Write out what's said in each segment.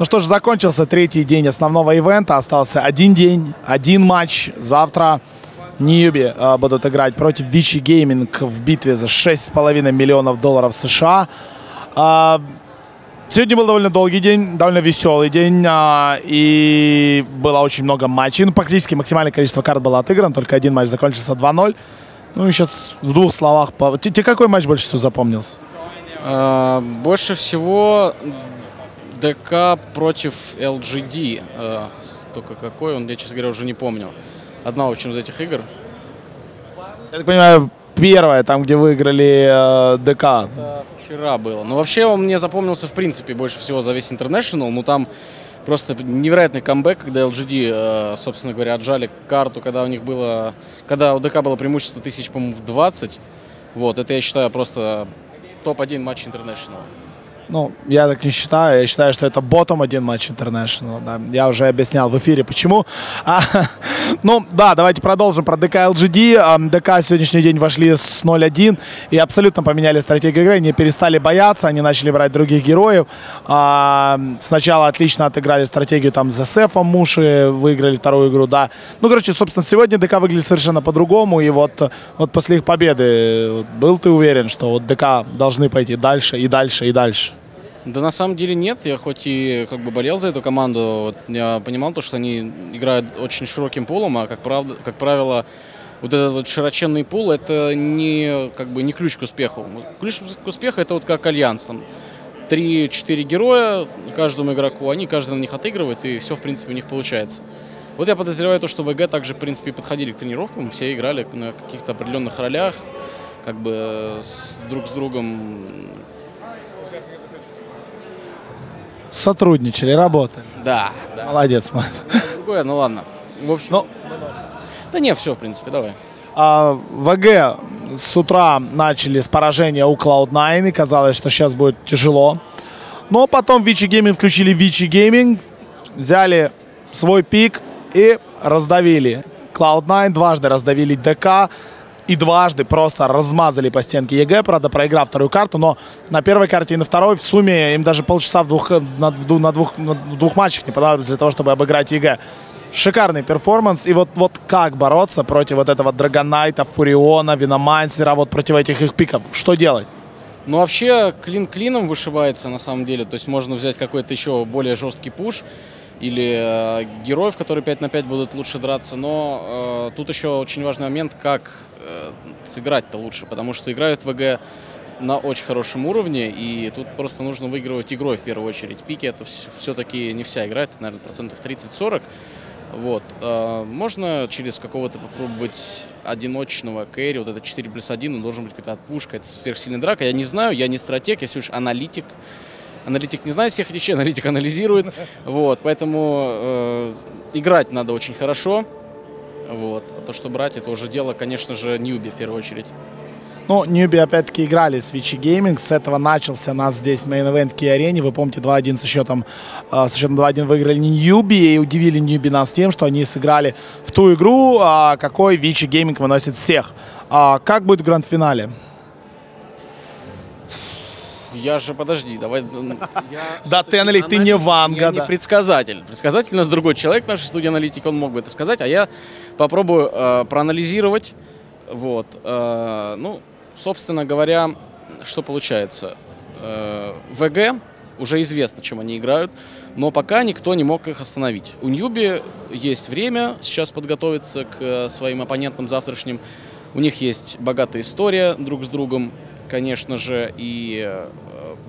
Ну что ж, закончился третий день основного ивента. Остался один день, один матч. Завтра Ньюби будут играть против Vici Gaming в битве за $6,5 миллионов США. Сегодня был довольно долгий день, довольно веселый день, и было очень много матчей. Ну, практически максимальное количество карт было отыграно, только один матч закончился 2-0. Ну и сейчас в двух словах. Тебе какой матч больше всего запомнился? Больше всего ДК против LGD. Только какой он, я, честно говоря, уже не помню. Одна, в общем, из этих игр. Я так понимаю, первая, там, где выиграли ДК. Это вчера было. Но вообще он мне запомнился, в принципе, больше всего за весь International. Ну, там просто невероятный камбэк, когда LGD, собственно говоря, отжали карту, когда у них было... Когда у ДК было преимущество тысяч, по-моему, в 20. Вот, это, я считаю, просто топ-1 матч International. Ну, я так не считаю. Я считаю, что это bottom-1 матч International. Да. Я уже объяснял в эфире, почему. Ну, да, давайте продолжим про ДК LGD. ДК сегодняшний день вошли с 0-1 и абсолютно поменяли стратегию игры. Они перестали бояться, они начали брать других героев. Сначала отлично отыграли стратегию там за Сефом Муши, выиграли вторую игру, да. Ну, короче, собственно, сегодня ДК выглядит совершенно по-другому. И вот после их победы был ты уверен, что вот ДК должны пойти дальше и дальше и дальше? Да на самом деле нет, я хоть и как бы болел за эту команду, вот, я понимал то, что они играют очень широким пулом, а как правило вот этот вот широченный пул это не, как бы, не ключ к успеху. Ключ к успеху это вот как альянс, там 3-4 героя каждому игроку, они каждый на них отыгрывает и все в принципе у них получается. Вот я подозреваю то, что ВГ также в принципе подходили к тренировкам, все играли на каких-то определенных ролях, как бы друг с другом. Сотрудничали, работали. Да. Молодец, Мат. Другое, ну ладно. В общем, да не, все, в принципе, давай. ВГ с утра начали с поражения у Cloud9, и казалось, что сейчас будет тяжело. Но потом Vici Gaming включили Vici Gaming, взяли свой пик и раздавили. Cloud9 дважды раздавили ДК. И дважды просто размазали по стенке ЕГЭ, правда, проиграв вторую карту, но на первой карте и на второй в сумме им даже полчаса на двух матчах не понадобилось для того, чтобы обыграть ЕГЭ. Шикарный перформанс. И вот как бороться против вот этого Драгонайта, Фуриона, Виномансера, вот против этих их пиков? Что делать? Ну, вообще, клин клином вышибается, на самом деле. То есть можно взять какой-то еще более жесткий пуш или героев, которые 5 на 5 будут лучше драться. Но тут еще очень важный момент, как сыграть-то лучше, потому что играют ВГ на очень хорошем уровне, и тут просто нужно выигрывать игрой в первую очередь. Пики это все-таки не вся игра, это, наверное, процентов 30-40. Вот. Можно через какого-то попробовать одиночного кэри, вот это 4+1, он должен быть какая-то отпушка, это сверхсильная драка. Я не знаю, я не стратег, я всего лишь аналитик. Аналитик не знает всех этих вещей, аналитик анализирует. Вот, поэтому играть надо очень хорошо. Вот. А то, что брать, это уже дело, конечно же, Ньюби в первую очередь. Ну, Ньюби опять-таки играли с Vici Gaming. С этого начался нас здесь мейн-эвент в Ки-арене. Вы помните, 2-1 со счетом 2-1 выиграли Ньюби и удивили Ньюби нас тем, что они сыграли в ту игру, какой Vici Gaming выносит всех. Как будет в гранд-финале? Я же, подожди, давай. Да, ты аналитик, ты не Ванга. Я не предсказатель. Предсказатель у нас другой человек в нашей студии аналитики, он мог бы это сказать, а я попробую проанализировать. Вот. Ну, собственно говоря, что получается. ВГ уже известно, чем они играют, но пока никто не мог их остановить. У Ньюби есть время сейчас подготовиться к своим оппонентам завтрашним. У них есть богатая история друг с другом, конечно же, и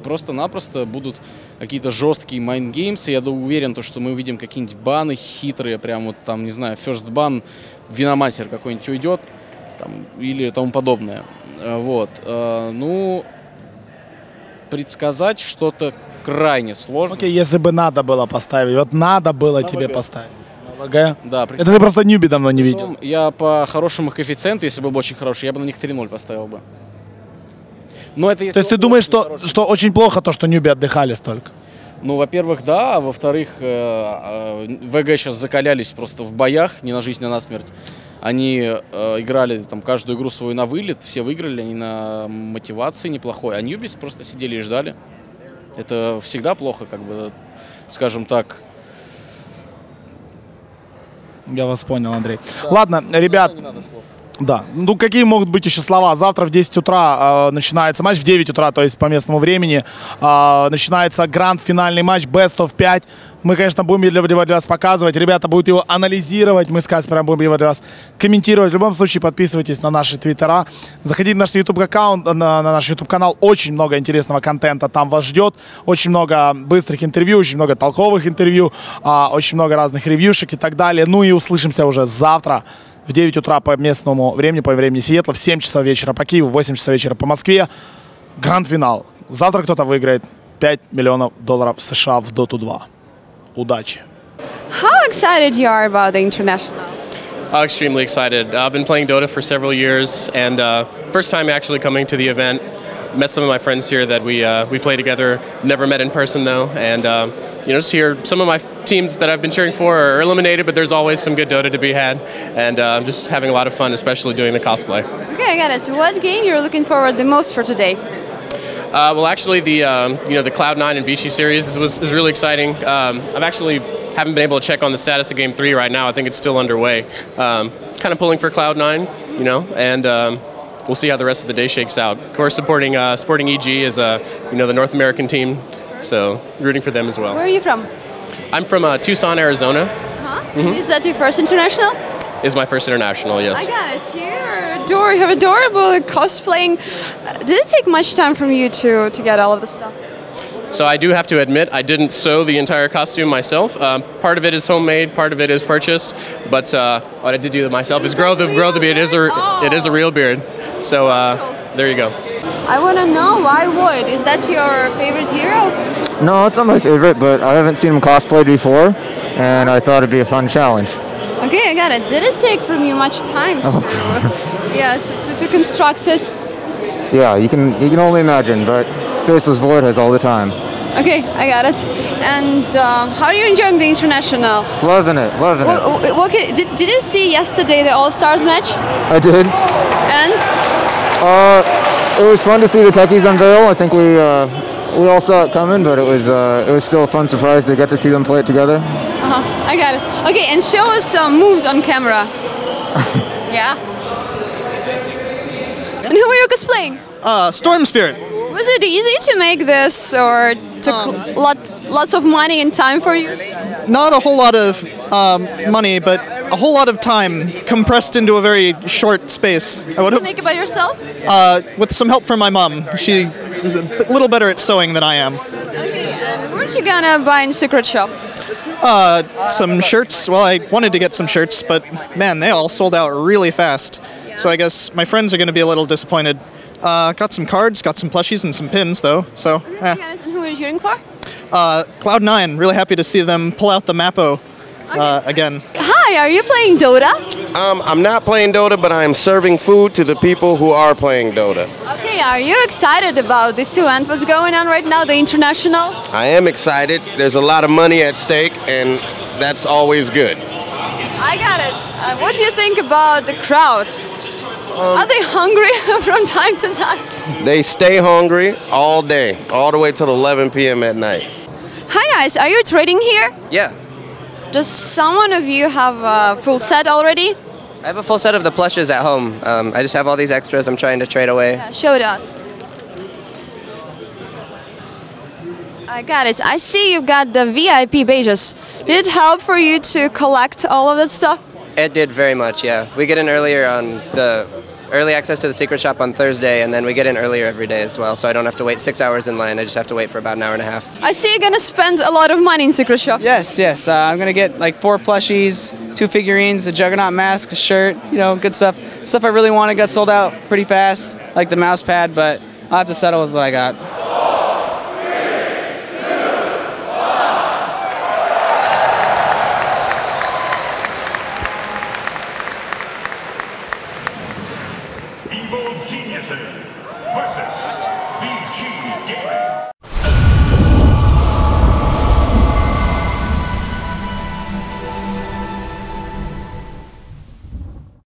просто-напросто будут какие-то жесткие майндгеймсы. Я уверен, что мы увидим какие-нибудь баны хитрые, прям вот там, не знаю, first ban, Виномансер какой-нибудь уйдет там, или тому подобное. Вот. Ну, предсказать что-то крайне сложно. Окей, если бы надо было поставить, вот надо было тебе поставить. ВГ? Да. Это ты просто Ньюби давно не видел. Я по хорошему коэффициенту, если был бы очень хороший, я бы на них 3-0 поставил бы. Но это, то есть ты думаешь, что очень плохо то, что Ньюби отдыхали столько? Ну, во-первых, да, а во-вторых, ВГ сейчас закалялись просто в боях, не на жизнь, а на смерть. Они играли там каждую игру свою на вылет, все выиграли, они на мотивации неплохой, а Ньюбис просто сидели и ждали. Это всегда плохо, как бы. скажем так. Я вас понял, Андрей. Да. Ладно, ребят. Не надо слов. Да. Ну, какие могут быть еще слова? Завтра в 10 утра начинается матч, в 9 утра, то есть по местному времени, начинается гранд-финальный матч, Best of 5. Мы, конечно, будем его для вас показывать. Ребята будут его анализировать. Мы с Каспером будем его для вас комментировать. В любом случае, подписывайтесь на наши твиттера. Заходите на наш YouTube-аккаунт, на наш YouTube-канал. Очень много интересного контента там вас ждет. Очень много быстрых интервью, очень много толковых интервью, очень много разных ревьюшек и так далее. Ну и услышимся уже завтра в 9 утра по местному времени, по времени Сиэтла, в 7 часов вечера по Киеву, в 8 часов вечера по Москве. Гранд-финал. Завтра кто-то выиграет $5 миллионов США в Dota 2. Удачи. How excited you are about the international? Extremely excited. I've been playing Dota for several years, and first time actually coming to the event. Met some of my friends here that we play together. Never met in person though, and you know, just here some of my teams that I've been cheering for are eliminated, but there's always some good Dota to be had, and just having a lot of fun, especially doing the cosplay. Okay, I got it. So what game you're looking forward the most for today? Well, actually, the you know, the Cloud9 and Vichy series is really exciting. I've actually haven't been able to check on the status of Game 3 right now. I think it's still underway. Kind of pulling for Cloud9, you know, and we'll see how the rest of the day shakes out. Of course, supporting EG as you know, the North American team, so rooting for them as well. Where are you from? I'm from Tucson, Arizona. Is that your first international? Is my first international, yes. I got it. You have adorable cosplaying. Did it take much time from you to get all of the stuff? So I do have to admit, I didn't sew the entire costume myself. Part of it is homemade, part of it is purchased. But what I did do myself is grow the beard. It is a real beard. So there you go. I want to know why Void. Is that your favorite hero? No, it's not my favorite, but I haven't seen him cosplayed before, and I thought it'd be a fun challenge. Okay, I got it. Did it take from you much time to construct it? Yeah, you can only imagine, but Faceless Void has all the time. Okay, I got it. And how are you enjoying the international? Loving it, loving it. Okay, did you see yesterday the All-Stars match? I did. And? It was fun to see the techies unveil. I think we all saw it coming, but it was still a fun surprise to get to see them play it together. I got it. Okay, and show us some moves on camera. Yeah. And who are you cosplaying? Storm Spirit. Was it easy to make this, or took lots of money and time for you? Not a whole lot of money, but a whole lot of time compressed into a very short space. I would Did you make it by yourself? with some help from my mom. She is a little better at sewing than I am. Okay, and weren't you gonna buy in Secret Shop? Some shirts. Well, I wanted to get some shirts, but man, they all sold out really fast. So I guess my friends are going to be a little disappointed. Got some cards, got some plushies, and some pins, though. So, And who are you cheering for? Cloud9. Really happy to see them pull out the Mappo again. Hi, are you playing Dota? I'm not playing Dota, but I'm serving food to the people who are playing Dota. Okay, are you excited about this event? What's going on right now, the international? I am excited. There's a lot of money at stake, and that's always good. I got it. What do you think about the crowd? Are they hungry from time to time? They stay hungry all day, all the way till 11 p.m. at night. Hi guys, are you trading here? Yeah, Does someone of you have a full set already? I have a full set of the plushes at home. I just have all these extras I'm trying to trade away. Yeah, show it us. I got it. I see you got the VIP badges. Did it help for you to collect all of that stuff? It did very much, yeah. We get in earlier on the early access to the secret shop on Thursday, and then we get in earlier every day as well, so I don't have to wait 6 hours in line. I just have to wait for about an hour and a half. I see you're gonna spend a lot of money in Secret Shop. Yes. I'm gonna get like 4 plushies, 2 figurines, a Juggernaut mask, a shirt, you know, good stuff. Stuff I really wanted got sold out pretty fast, like the mouse pad, but I'll have to settle with what I got. Evil Geniuses versus VG Gaming.